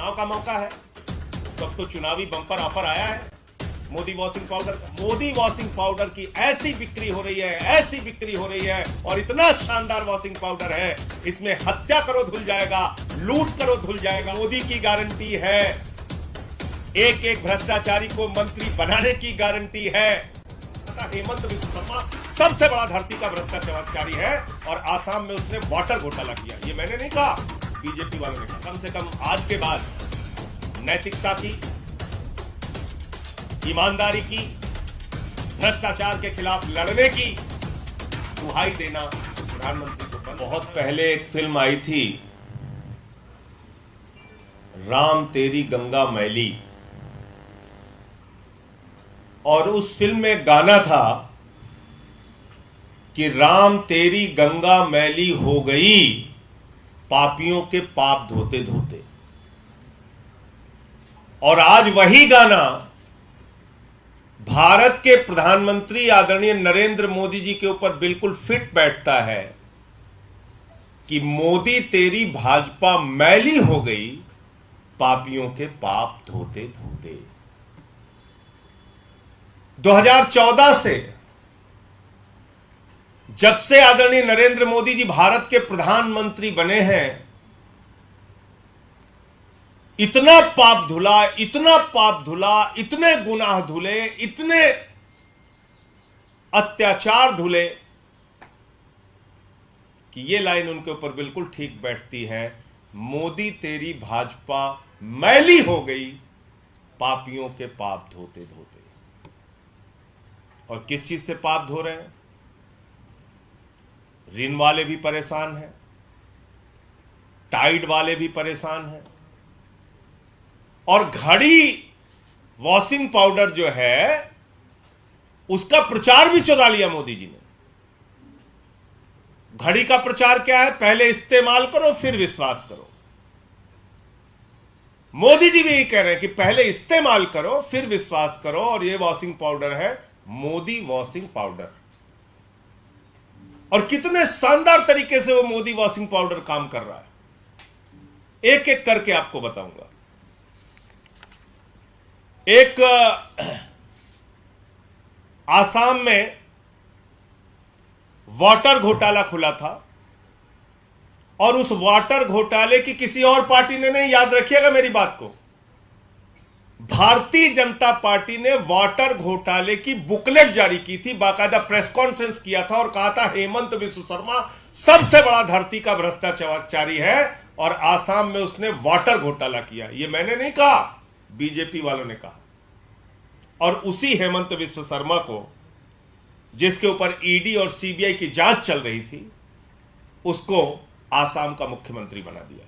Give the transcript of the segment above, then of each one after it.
चुनाव का मौका है, तो अब तो चुनावी बम्पर ऑफर आया है मोदी वॉशिंग पाउडर का। मोदी वॉशिंग पाउडर की ऐसी बिक्री हो रही है, ऐसी बिक्री हो रही है, और इतना शानदार वॉशिंग पाउडर है, इसमें हत्या करो धुल जाएगा, लूट करो धुल जाएगा। मोदी की गारंटी है, एक एक भ्रष्टाचारी को मंत्री बनाने की गारंटी है। हेमंत बिस्व शर्मा सबसे बड़ा धरती का भ्रष्टाचारी है, और आसाम में उसने वाटर घोटाला किया। ये मैंने नहीं कहा, बीजेपी वालों ने कहा। कम से कम आज के बाद नैतिकता की, ईमानदारी की, भ्रष्टाचार के खिलाफ लड़ने की दुहाई देना प्रधानमंत्री को। बहुत पहले एक फिल्म आई थी, राम तेरी गंगा मैली, और उस फिल्म में गाना था कि राम तेरी गंगा मैली हो गई पापियों के पाप धोते धोते। और आज वही गाना भारत के प्रधानमंत्री आदरणीय नरेंद्र मोदी जी के ऊपर बिल्कुल फिट बैठता है कि मोदी तेरी भाजपा मैली हो गई पापियों के पाप धोते धोते। 2014 से जब से आदरणीय नरेंद्र मोदी जी भारत के प्रधानमंत्री बने हैं, इतना पाप धुला, इतना पाप धुला, इतने गुनाह धुले, इतने अत्याचार धुले कि ये लाइन उनके ऊपर बिल्कुल ठीक बैठती है, मोदी तेरी भाजपा मैली हो गई पापियों के पाप धोते धोते। और किस चीज से पाप धो रहे हैं? ऋण वाले भी परेशान हैं, टाइड वाले भी परेशान हैं, और घड़ी वॉशिंग पाउडर जो है उसका प्रचार भी चुरा लिया मोदी जी ने। घड़ी का प्रचार क्या है? पहले इस्तेमाल करो फिर विश्वास करो। मोदी जी भी यही कह रहे हैं कि पहले इस्तेमाल करो फिर विश्वास करो, और यह वॉशिंग पाउडर है मोदी वॉशिंग पाउडर। और कितने शानदार तरीके से वो मोदी वॉशिंग पाउडर काम कर रहा है, एक एक करके आपको बताऊंगा। एक आसाम में वाटर घोटाला खुला था, और उस वाटर घोटाले की किसी और पार्टी ने नहीं, याद रखिएगा मेरी बात को, भारतीय जनता पार्टी ने वाटर घोटाले की बुकलेट जारी की थी, बाकायदा प्रेस कॉन्फ्रेंस किया था और कहा था हेमंत बिस्व शर्मा सबसे बड़ा धरती का भ्रष्टाचारी है, और आसाम में उसने वाटर घोटाला किया। ये मैंने नहीं कहा, बीजेपी वालों ने कहा। और उसी हेमंत बिस्व शर्मा को, जिसके ऊपर ईडी और सीबीआई की जांच चल रही थी, उसको आसाम का मुख्यमंत्री बना दिया।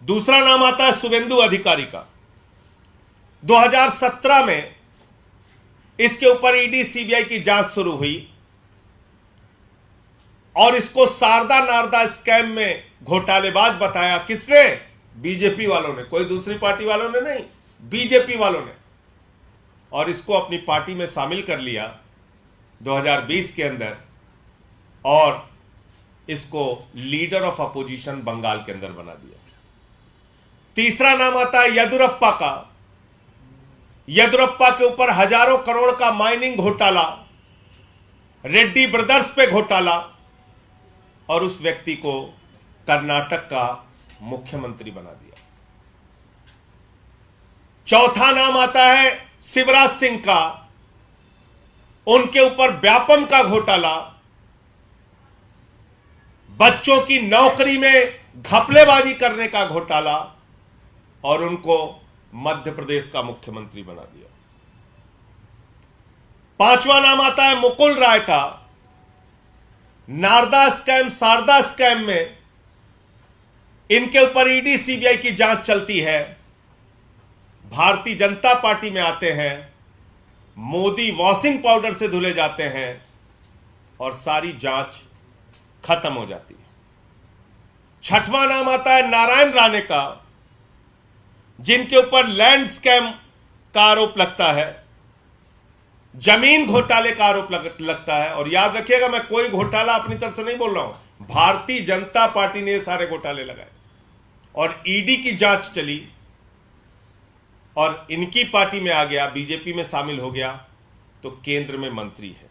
दूसरा नाम आता है शुभेंदु अधिकारी का। 2017 में इसके ऊपर ईडी सीबीआई की जांच शुरू हुई, और इसको शारदा नारदा स्कैम में घोटालेबाज बताया। किसने? बीजेपी वालों ने, कोई दूसरी पार्टी वालों ने नहीं, बीजेपी वालों ने। और इसको अपनी पार्टी में शामिल कर लिया 2020 के अंदर, और इसको लीडर ऑफ अपोजिशन बंगाल के अंदर बना दिया। तीसरा नाम आता है येदुरप्पा का। येदुरप्पा के ऊपर हजारों करोड़ का माइनिंग घोटाला, रेड्डी ब्रदर्स पे घोटाला, और उस व्यक्ति को कर्नाटक का मुख्यमंत्री बना दिया। चौथा नाम आता है शिवराज सिंह का। उनके ऊपर व्यापम का घोटाला, बच्चों की नौकरी में घपलेबाजी करने का घोटाला, और उनको मध्य प्रदेश का मुख्यमंत्री बना दिया। पांचवा नाम आता है मुकुल राय का। नारदा स्कैम, शारदा स्कैम में इनके ऊपर ईडी सीबीआई की जांच चलती है, भारतीय जनता पार्टी में आते हैं, मोदी वॉशिंग पाउडर से धुले जाते हैं, और सारी जांच खत्म हो जाती है। छठवां नाम आता है नारायण राणे का, जिनके ऊपर लैंड स्कैम का आरोप लगता है, जमीन घोटाले का आरोप लगता है। और याद रखिएगा, मैं कोई घोटाला अपनी तरफ से नहीं बोल रहा हूं, भारतीय जनता पार्टी ने ये सारे घोटाले लगाए। और ईडी की जांच चली और इनकी पार्टी में आ गया, बीजेपी में शामिल हो गया, तो केंद्र में मंत्री है।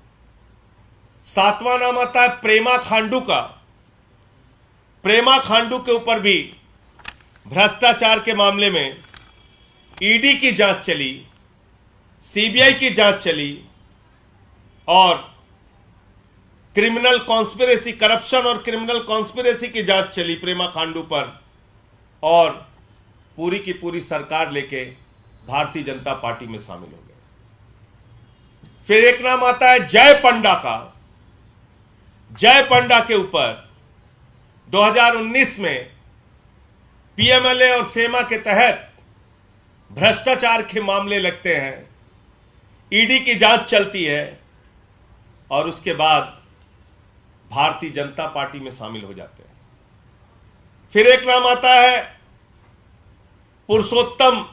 सातवां नाम आता है प्रेमा खांडू का। प्रेमा खांडू के ऊपर भी भ्रष्टाचार के मामले में ईडी की जांच चली, सीबीआई की जांच चली और क्रिमिनल कॉन्स्पिरेसी, करप्शन और क्रिमिनल कॉन्स्पिरेसी की जांच चली प्रेमा खांडू पर, और पूरी की पूरी सरकार लेके भारतीय जनता पार्टी में शामिल हो गए। फिर एक नाम आता है जय पंडा का। जय पंडा के ऊपर 2019 में पीएमएलए और फेमा के तहत भ्रष्टाचार के मामले लगते हैं, ईडी की जांच चलती है और उसके बाद भारतीय जनता पार्टी में शामिल हो जाते हैं। फिर एक नाम आता है पुरुषोत्तम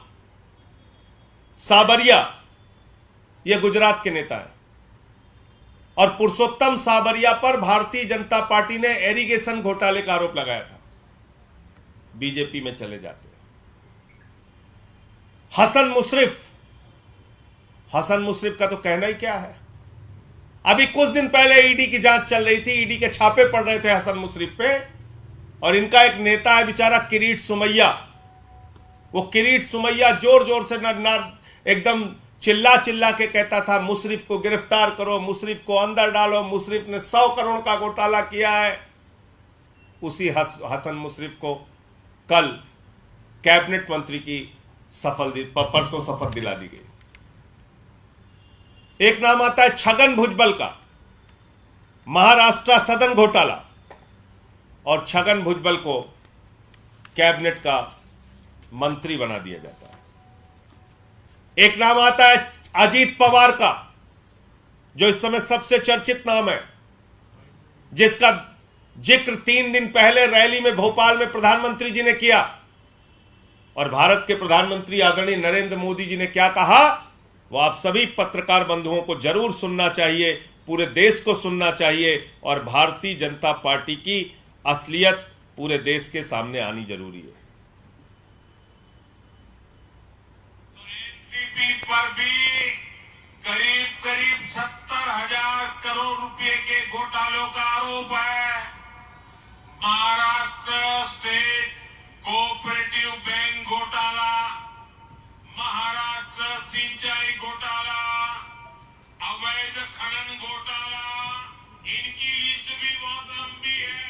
साबरिया, यह गुजरात के नेता है, और पुरुषोत्तम साबरिया पर भारतीय जनता पार्टी ने इरिगेशन घोटाले का आरोप लगाया था, बीजेपी में चले जाते हैं। हसन मुशरिफ का तो कहना ही क्या है। अभी कुछ दिन पहले ईडी की जांच चल रही थी, ईडी के छापे पड़ रहे थे हसन मुशरिफ पे, और इनका एक नेता है बेचारा किरीट सुमैया। वो किरीट सुमैया जोर जोर से एकदम चिल्ला चिल्ला के कहता था मुशरिफ को गिरफ्तार करो, मुशरिफ को अंदर डालो, मुशरिफ ने 100 करोड़ का घोटाला किया है। उसी हसन मुशरिफ को कल कैबिनेट मंत्री की परसों शपथ दिला दी गई। एक नाम आता है छगन भुजबल का, महाराष्ट्र सदन घोटाला, और छगन भुजबल को कैबिनेट का मंत्री बना दिया जाता है। एक नाम आता है अजीत पवार का, जो इस समय सबसे चर्चित नाम है, जिसका जिक्र 3 दिन पहले रैली में भोपाल में प्रधानमंत्री जी ने किया, और भारत के प्रधानमंत्री आदरणीय नरेंद्र मोदी जी ने क्या कहा वो आप सभी पत्रकार बंधुओं को जरूर सुनना चाहिए, पूरे देश को सुनना चाहिए, और भारतीय जनता पार्टी की असलियत पूरे देश के सामने आनी जरूरी है। एनसीपी पर भी करीब 70,000 करोड़ रुपए के घोटालों का आरोप है। महाराष्ट्र स्टेट कोऑपरेटिव बैंक घोटाला, महाराष्ट्र सिंचाई घोटाला, अवैध खनन घोटाला, इनकी लिस्ट भी बहुत लंबी है।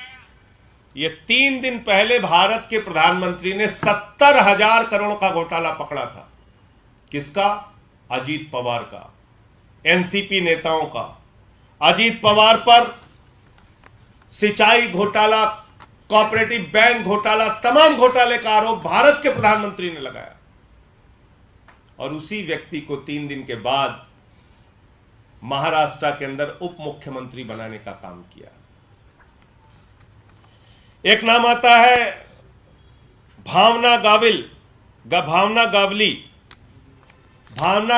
ये 3 दिन पहले भारत के प्रधानमंत्री ने 70,000 करोड़ का घोटाला पकड़ा था। किसका? अजीत पवार का, एनसीपी नेताओं का। अजीत पवार पर सिंचाई घोटाला, कोऑपरेटिव बैंक घोटाला, तमाम घोटाले का आरोप भारत के प्रधानमंत्री ने लगाया, और उसी व्यक्ति को 3 दिन के बाद महाराष्ट्र के अंदर उप मुख्यमंत्री बनाने का काम किया। एक नाम आता है भावना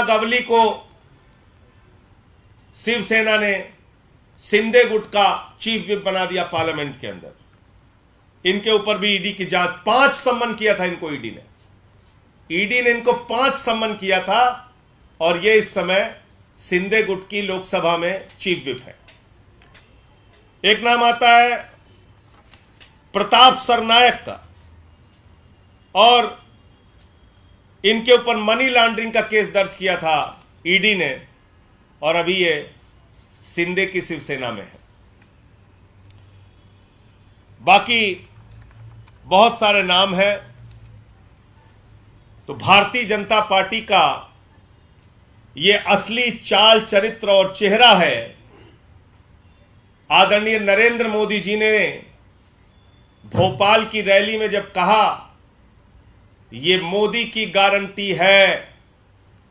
गावली को शिवसेना ने शिंदे गुट का चीफ विप बना दिया पार्लियामेंट के अंदर। इनके ऊपर भी ईडी की जांच, 5 सम्मन किया था इनको ईडी ने इनको 5 सम्मन किया था, और ये इस समय शिंदे गुट की लोकसभा में चीफ विप है। एक नाम आता है प्रताप सरनायक का, और इनके ऊपर मनी लॉन्ड्रिंग का केस दर्ज किया था ईडी ने, और अभी ये शिंदे की शिवसेना में है। बाकी बहुत सारे नाम हैं। तो भारतीय जनता पार्टी का ये असली चाल चरित्र और चेहरा है। आदरणीय नरेंद्र मोदी जी ने भोपाल की रैली में जब कहा ये मोदी की गारंटी है,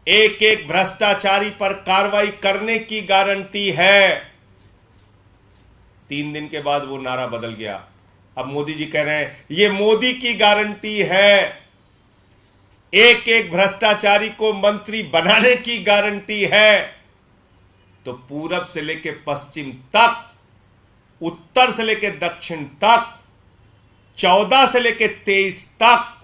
एक एक भ्रष्टाचारी पर कार्रवाई करने की गारंटी है, 3 दिन के बाद वो नारा बदल गया। अब मोदी जी कह रहे हैं ये मोदी की गारंटी है, एक एक भ्रष्टाचारी को मंत्री बनाने की गारंटी है। तो पूरब से लेकर पश्चिम तक, उत्तर से लेकर दक्षिण तक 14 से लेकर 23 तक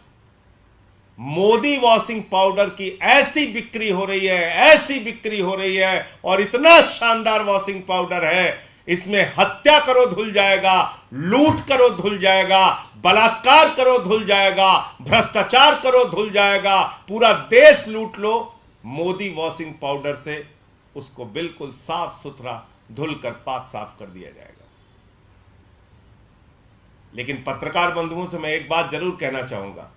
मोदी वॉशिंग पाउडर की ऐसी बिक्री हो रही है, ऐसी बिक्री हो रही है, और इतना शानदार वॉशिंग पाउडर है, इसमें हत्या करो धुल जाएगा, लूट करो धुल जाएगा, बलात्कार करो धुल जाएगा, भ्रष्टाचार करो धुल जाएगा, पूरा देश लूट लो, मोदी वॉशिंग पाउडर से उसको बिल्कुल साफ सुथरा धुलकर पाक साफ कर दिया जाएगा। लेकिन पत्रकार बंधुओं से मैं एक बात जरूर कहना चाहूंगा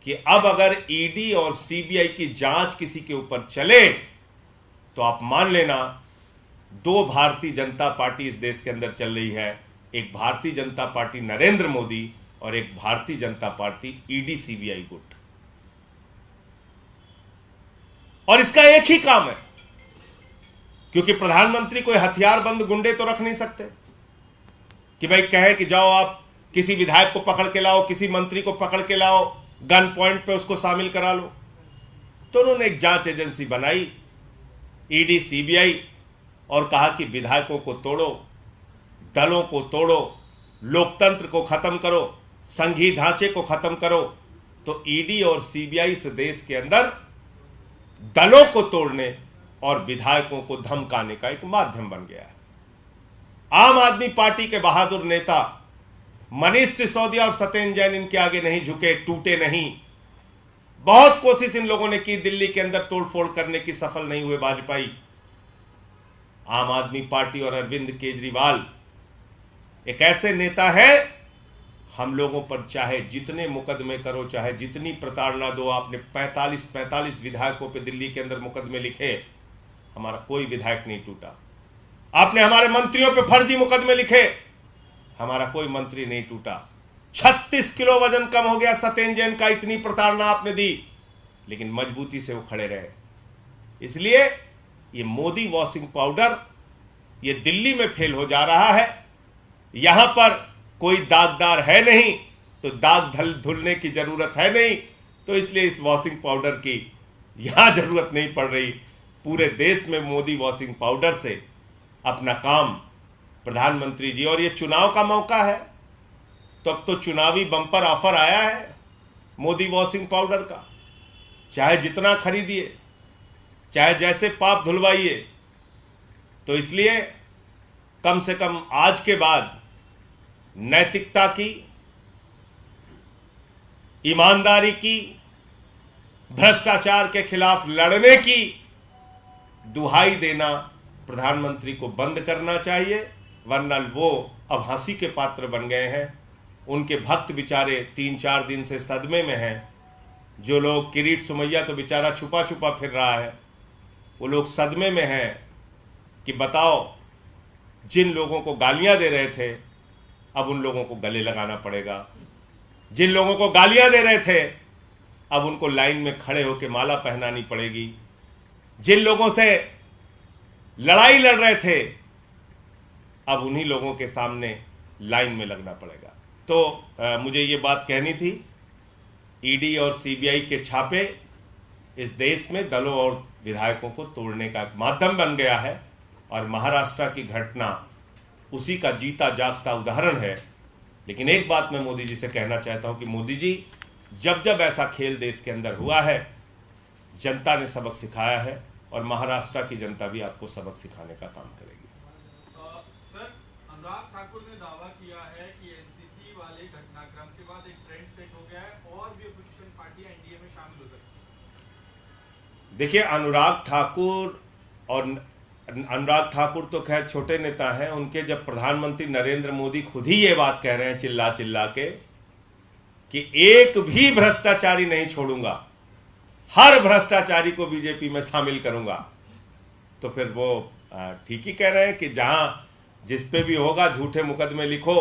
कि अब अगर ईडी और सीबीआई की जांच किसी के ऊपर चले तो आप मान लेना, दो भारतीय जनता पार्टी इस देश के अंदर चल रही है, एक भारतीय जनता पार्टी नरेंद्र मोदी और एक Bharatiya Janata party ED CBI गुट। और इसका एक ही काम है, क्योंकि प्रधानमंत्री कोई हथियारबंद गुंडे तो रख नहीं सकते कि भाई कहे कि जाओ आप किसी विधायक को पकड़ के लाओ, किसी मंत्री को पकड़ के लाओ, गन पॉइंट पे उसको शामिल करा लो। तो उन्होंने एक जांच एजेंसी बनाई, ईडी सीबीआई, और कहा कि विधायकों को तोड़ो, दलों को तोड़ो, लोकतंत्र को खत्म करो, संघीय ढांचे को खत्म करो। तो ईडी और सीबीआई से देश के अंदर दलों को तोड़ने और विधायकों को धमकाने का एक माध्यम बन गया है। आम आदमी पार्टी के बहादुर नेता मनीष सिसोदिया और सत्येंद्र जैन इनके आगे नहीं झुके, टूटे नहीं। बहुत कोशिश इन लोगों ने की दिल्ली के अंदर तोड़फोड़ करने की, सफल नहीं हुए वाजपेयी। आम आदमी पार्टी और अरविंद केजरीवाल एक ऐसे नेता है, हम लोगों पर चाहे जितने मुकदमे करो, चाहे जितनी प्रताड़ना दो, आपने 45 विधायकों पे दिल्ली के अंदर मुकदमे लिखे, हमारा कोई विधायक नहीं टूटा। आपने हमारे मंत्रियों पे फर्जी मुकदमे लिखे, हमारा कोई मंत्री नहीं टूटा। 36 किलो वजन कम हो गया सत्येंद्र जैन का, इतनी प्रताड़ना आपने दी, लेकिन मजबूती से वो खड़े रहे। इसलिए ये मोदी वॉशिंग पाउडर ये दिल्ली में फेल हो जा रहा है। यहां पर कोई दागदार है नहीं, तो दाग धुलने की जरूरत है नहीं, तो इसलिए इस वॉशिंग पाउडर की यहां जरूरत नहीं पड़ रही। पूरे देश में मोदी वॉशिंग पाउडर से अपना काम प्रधानमंत्री जी, और ये चुनाव का मौका है, तो अब तो चुनावी बम्पर ऑफर आया है मोदी वॉशिंग पाउडर का। चाहे जितना खरीदिए, चाहे जैसे पाप धुलवाइए। तो इसलिए कम से कम आज के बाद नैतिकता की, ईमानदारी की, भ्रष्टाचार के खिलाफ लड़ने की दुहाई देना प्रधानमंत्री को बंद करना चाहिए, वरना वो अब हंसी के पात्र बन गए हैं। उनके भक्त बेचारे 3-4 दिन से सदमे में हैं। जो लोग, किरीट सुमैया तो बेचारा छुपा छुपा फिर रहा है, वो लोग सदमे में हैं कि बताओ, जिन लोगों को गालियां दे रहे थे अब उन लोगों को गले लगाना पड़ेगा, जिन लोगों को गालियां दे रहे थे अब उनको लाइन में खड़े होकर माला पहनानी पड़ेगी, जिन लोगों से लड़ाई लड़ रहे थे अब उन्हीं लोगों के सामने लाइन में लगना पड़ेगा। तो मुझे ये बात कहनी थी। ईडी और सीबीआई के छापे इस देश में दलों और विधायकों को तोड़ने का माध्यम बन गया है, और महाराष्ट्र की घटना उसी का जीता जागता उदाहरण है। लेकिन एक बात मैं मोदी जी से कहना चाहता हूं कि मोदी जी, जब जब ऐसा खेल देश के अंदर हुआ है, जनता ने सबक सिखाया है, और महाराष्ट्र की जनता भी आपको सबक सिखाने का काम करेगी। सर, अनुराग ठाकुर ने दावा किया है कि एनसीपी वाले घटनाक्रम के बाद एक ट्रेंड सेट हो गया है और भी अपोजिशन पार्टियां एनडीए में शामिल हो सकती हैं। देखिए, अनुराग ठाकुर तो खैर छोटे नेता हैं। उनके जब प्रधानमंत्री नरेंद्र मोदी खुद ही ये बात कह रहे हैं चिल्ला चिल्ला के कि एक भी भ्रष्टाचारी नहीं छोड़ूंगा, हर भ्रष्टाचारी को बीजेपी में शामिल करूंगा, तो फिर वो ठीक ही कह रहे हैं कि जहां जिस पे भी होगा झूठे मुकदमे लिखो,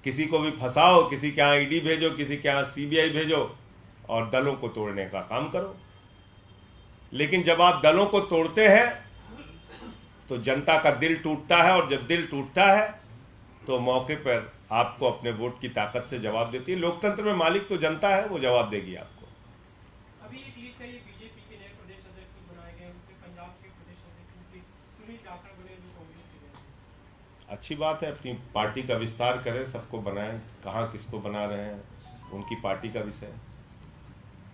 किसी को भी फंसाओ, किसी के यहाँ ईडी भेजो, किसी के यहाँ सीबीआई भेजो, और दलों को तोड़ने का काम करो। लेकिन जब आप दलों को तोड़ते हैं तो जनता का दिल टूटता है, और जब दिल टूटता है तो मौके पर आपको अपने वोट की ताकत से जवाब देती है। लोकतंत्र में मालिक तो जनता है, वो जवाब देगी आपको। अभी एक लिस्ट है, ये बीजेपी के नए प्रदेश अध्यक्ष बनाए गए, उनके पंजाब के प्रदेश अध्यक्ष सुनील जाखड़ बने, जो कांग्रेस से गए। अच्छी बात है, अपनी पार्टी का विस्तार करें, सबको बनाएं, कहाँ किसको बना रहे हैं उनकी पार्टी का विषय है।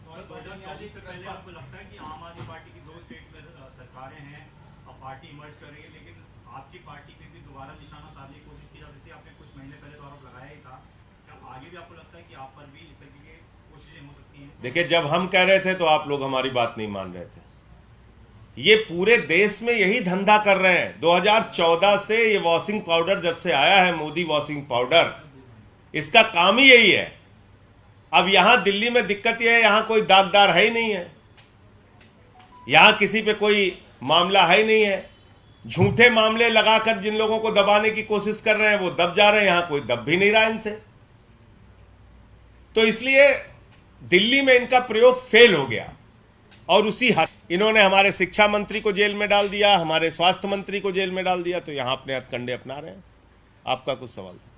और 2024 से पहले आपको लगता है कि आम आदमी पार्टी की 2 स्टेट में सरकारें हैं, अब पार्टी इमर्ज कर रही है, लेकिन आपकी पार्टी पे भी दोबारा निशाना साधने की कोशिश की जा सकती है? आपने कुछ महीने पहले तो आरोप लगाया ही था, क्या आगे भी आपको लगता है कि आप पर भी इस तरीके की कोशिशें हो सकती हैं? देखिए, जब हम कह रहे थे तो आप लोग हमारी बात नहीं मान रहे थे। ये पूरे देश में यही धंधा कर रहे हैं। 2014 से ये वॉशिंग पाउडर जब से आया है, मोदी वॉशिंग पाउडर, इसका काम ही यही है। अब यहां दिल्ली में दिक्कत यह है, यहां कोई दागदार है ही नहीं है, यहां किसी पे कोई मामला है ही नहीं है। झूठे मामले लगाकर जिन लोगों को दबाने की कोशिश कर रहे हैं वो दब जा रहे हैं, यहां कोई दब भी नहीं रहा इनसे। तो इसलिए दिल्ली में इनका प्रयोग फेल हो गया और उसी हद इन्होंने हमारे शिक्षा मंत्री को जेल में डाल दिया, हमारे स्वास्थ्य मंत्री को जेल में डाल दिया, तो यहां अपने हथकंडे अपना रहे हैं। आपका कुछ सवाल था?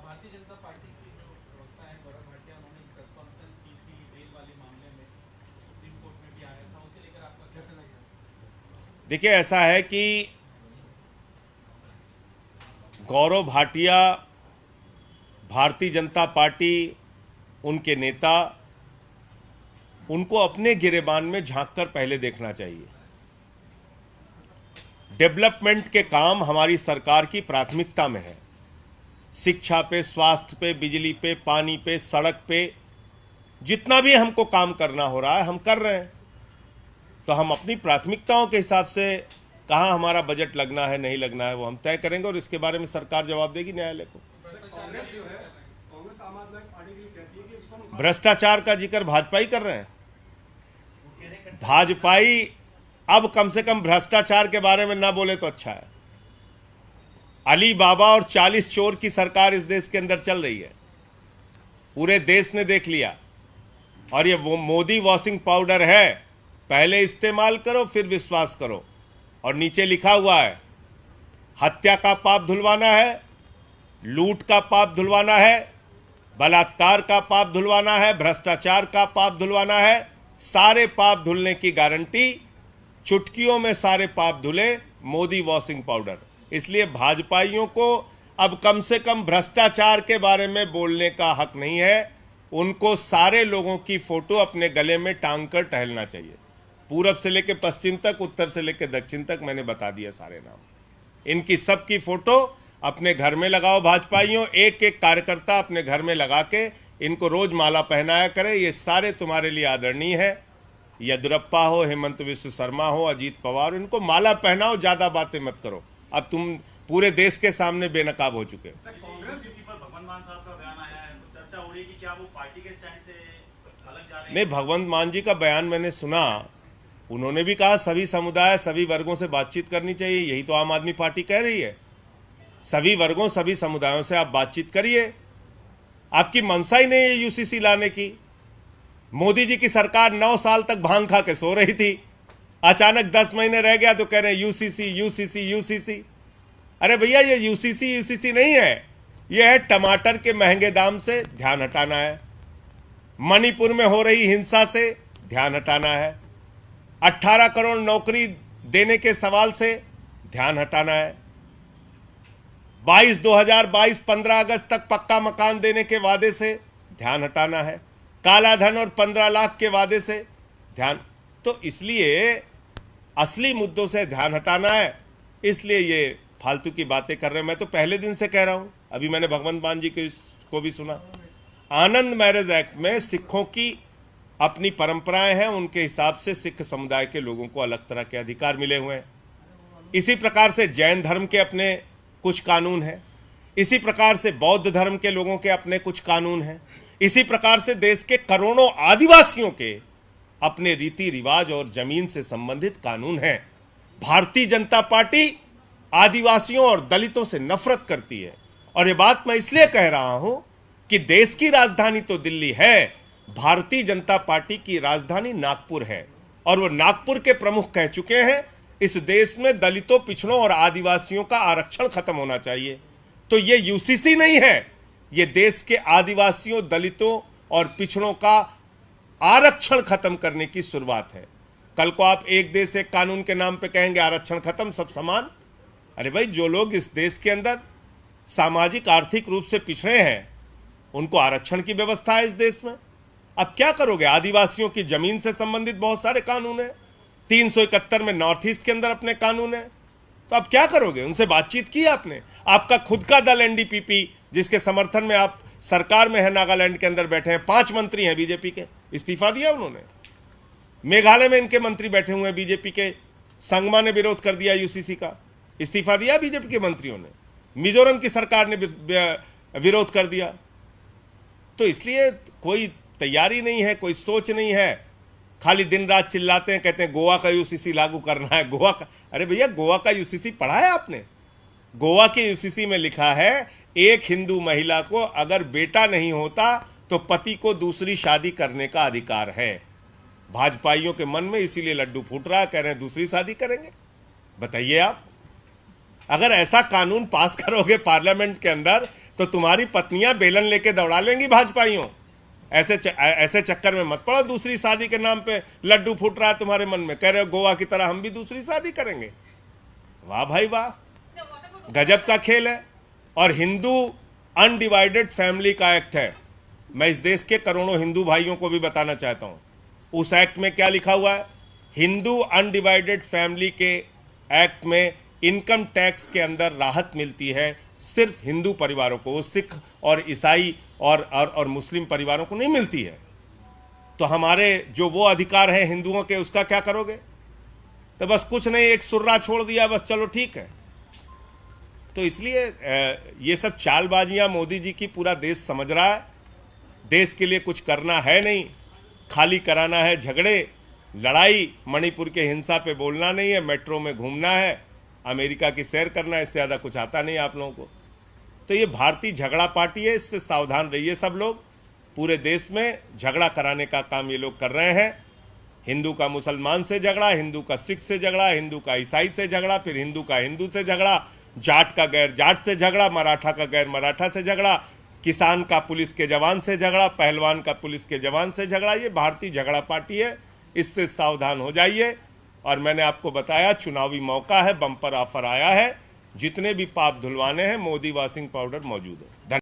भारतीय जनता पार्टी की जो प्रवक्ता है गौरव भाटिया, उन्होंने एक प्रेस कॉन्फ्रेंस की थी रेल वाले मामले में, सुप्रीम कोर्ट में भी आया था, उसे लेकर आपका क्या कहना है? देखिए, ऐसा है कि गौरव भाटिया, भारतीय जनता पार्टी, उनके नेता, उनको अपने गिरेबान में झांककर पहले देखना चाहिए। डेवलपमेंट के काम हमारी सरकार की प्राथमिकता में है। शिक्षा पे, स्वास्थ्य पे, बिजली पे, पानी पे, सड़क पे, जितना भी हमको काम करना हो रहा है हम कर रहे हैं। तो हम अपनी प्राथमिकताओं के हिसाब से कहाँ हमारा बजट लगना है नहीं लगना है वो हम तय करेंगे और इसके बारे में सरकार जवाब देगी न्यायालय को। कांग्रेस जो है, कांग्रेस आम आदमी पार्टी के लिए कहती है कि इसको भ्रष्टाचार का जिक्र भाजपा ही कर रहे हैं। भाजपाई अब कम से कम भ्रष्टाचार के बारे में ना बोले तो अच्छा है। अली बाबा और 40 चोर की सरकार इस देश के अंदर चल रही है, पूरे देश ने देख लिया। और ये वो मोदी वॉशिंग पाउडर है, पहले इस्तेमाल करो फिर विश्वास करो। और नीचे लिखा हुआ है, हत्या का पाप धुलवाना है, लूट का पाप धुलवाना है, बलात्कार का पाप धुलवाना है, भ्रष्टाचार का पाप धुलवाना है। सारे पाप धुलने की गारंटी, चुटकियों में सारे पाप धुले, मोदी वॉशिंग पाउडर। इसलिए भाजपाइयों को अब कम से कम भ्रष्टाचार के बारे में बोलने का हक नहीं है। उनको सारे लोगों की फोटो अपने गले में टांग कर टहलना चाहिए। पूरब से लेकर पश्चिम तक, उत्तर से लेकर दक्षिण तक मैंने बता दिया सारे नाम। इनकी सबकी फोटो अपने घर में लगाओ भाजपाइयों, एक एक कार्यकर्ता अपने घर में लगा के इनको रोज माला पहनाया करे। ये सारे तुम्हारे लिए आदरणीय है। येदियुरप्पा हो, हेमंत विश्व शर्मा हो, अजीत पवार, इनको माला पहनाओ, ज्यादा बातें मत करो। अब तुम पूरे देश के सामने बेनकाब हो चुके हो। कांग्रेस इसी पर भगवंत मान साहब का बयान आया है, तो चर्चा हो रही है कि क्या वो पार्टी के स्टैंड से अलग जा रहे हैं? नहीं, भगवंत मान जी का बयान मैंने सुना। उन्होंने भी कहा सभी समुदाय, सभी वर्गों से बातचीत करनी चाहिए। यही तो आम आदमी पार्टी कह रही है। सभी वर्गों, सभी समुदायों से आप बातचीत करिए। आपकी मंशा ही नहीं है यूसीसी लाने की। मोदी जी की सरकार 9 साल तक भांग खा के सो रही थी, अचानक 10 महीने रह गया तो कह रहे हैं यूसीसी यूसीसी यूसीसी। अरे भैया, ये यूसीसी यूसीसी नहीं है, ये है टमाटर के महंगे दाम से ध्यान हटाना है, मणिपुर में हो रही हिंसा से ध्यान हटाना है, 18 करोड़ नौकरी देने के सवाल से ध्यान हटाना है, 2022 15 अगस्त तक पक्का मकान देने के वादे से ध्यान हटाना है, काला धन और 15 लाख के वादे से ध्यान। तो इसलिए असली मुद्दों से ध्यान हटाना है, इसलिए ये फालतू की बातें कर रहे हैं। मैं तो पहले दिन से कह रहा हूं, अभी मैंने भगवंत मान जी को भी सुना। आनंद मैरिज एक्ट में सिखों की अपनी परंपराएं हैं, उनके हिसाब से सिख समुदाय के लोगों को अलग तरह के अधिकार मिले हुए हैं। इसी प्रकार से जैन धर्म के अपने कुछ कानून हैं, इसी प्रकार से बौद्ध धर्म के लोगों के अपने कुछ कानून हैं, इसी प्रकार से देश के करोड़ों आदिवासियों के अपने रीति रिवाज और जमीन से संबंधित कानून हैं। भारतीय जनता पार्टी आदिवासियों और दलितों से नफरत करती है। और यह बात मैं इसलिए कह रहा हूं कि देश की राजधानी तो दिल्ली है, भारतीय जनता पार्टी की राजधानी नागपुर है। और वो नागपुर के प्रमुख कह चुके हैं इस देश में दलितों, पिछड़ों और आदिवासियों का आरक्षण खत्म होना चाहिए। तो ये यूसीसी नहीं है, ये देश के आदिवासियों, दलितों और पिछड़ों का आरक्षण खत्म करने की शुरुआत है। कल को आप एक देश एक कानून के नाम पे कहेंगे आरक्षण खत्म, सब समान, अरे भाई, जो लोग इस देश के अंदर सामाजिक आर्थिक रूप से पिछड़े हैं उनको आरक्षण की व्यवस्था है इस देश में। अब क्या करोगे? आदिवासियों की जमीन से संबंधित बहुत सारे कानून हैं, 371 में नॉर्थ ईस्ट के अंदर अपने कानून है। तो अब क्या करोगे? उनसे बातचीत की आपने? आपका खुद का दल एनडीपीपी, जिसके समर्थन में आप सरकार में है, नागालैंड के अंदर बैठे हैं, 5 मंत्री हैं बीजेपी के, इस्तीफा दिया उन्होंने। मेघालय में इनके मंत्री बैठे हुए हैं बीजेपी के, संगमा ने विरोध कर दिया यूसीसी का, इस्तीफा दिया बीजेपी के मंत्रियों ने। मिजोरम की सरकार ने विरोध कर दिया। तो इसलिए कोई तैयारी नहीं है, कोई सोच नहीं है, खाली दिन रात चिल्लाते हैं, कहते हैं गोवा का यूसीसी लागू करना है, गोवा का। अरे भैया, गोवा का यूसीसी पढ़ा है आपने? गोवा के यूसीसी में लिखा है, एक हिंदू महिला को अगर बेटा नहीं होता तो पति को दूसरी शादी करने का अधिकार है। भाजपाइयों के मन में इसीलिए लड्डू फूट रहा है, कह रहे हैं दूसरी शादी करेंगे। बताइए आप, अगर ऐसा कानून पास करोगे पार्लियामेंट के अंदर तो तुम्हारी पत्नियां बेलन लेके दौड़ा लेंगी भाजपाइयों। ऐसे चक्कर में मत पड़ो, दूसरी शादी के नाम पे लड्डू फूट रहा है तुम्हारे मन में, कह रहे हो गोवा की तरह हम भी दूसरी शादी करेंगे। वाह भाई वाह, गजब का खेल है। और हिंदू अनडिवाइडेड फैमिली का एक्ट है। मैं इस देश के करोड़ों हिंदू भाइयों को भी बताना चाहता हूं, उस एक्ट में क्या लिखा हुआ है? हिंदू अनडिवाइडेड फैमिली के एक्ट में इनकम टैक्स के अंदर राहत मिलती है सिर्फ हिंदू परिवारों को, सिख और ईसाई और मुस्लिम परिवारों को नहीं मिलती है। तो हमारे जो वो अधिकार हैं हिंदुओं के, उसका क्या करोगे? तो बस कुछ नहीं, एक सुर्रा छोड़ दिया, बस चलो ठीक है। तो इसलिए ये सब चालबाजियां मोदी जी की पूरा देश समझ रहा है। देश के लिए कुछ करना है नहीं, खाली कराना है झगड़े, लड़ाई। मणिपुर के हिंसा पे बोलना नहीं है, मेट्रो में घूमना है, अमेरिका की सैर करना है, इससे ज़्यादा कुछ आता नहीं आप लोगों को। तो ये भारतीय झगड़ा पार्टी है, इससे सावधान रहिए सब लोग। पूरे देश में झगड़ा कराने का काम ये लोग कर रहे हैं। हिंदू का मुसलमान से झगड़ा, हिंदू का सिख से झगड़ा, हिंदू का ईसाई से झगड़ा, फिर हिंदू का हिंदू से झगड़ा, जाट का गैर जाट से झगड़ा, मराठा का गैर मराठा से झगड़ा, किसान का पुलिस के जवान से झगड़ा, पहलवान का पुलिस के जवान से झगड़ा। ये भारतीय झगड़ा पार्टी है, इससे सावधान हो जाइए। और मैंने आपको बताया, चुनावी मौका है, बम्पर ऑफर आया है, जितने भी पाप धुलवाने हैं मोदी वॉशिंग पाउडर मौजूद है। धन्यवाद।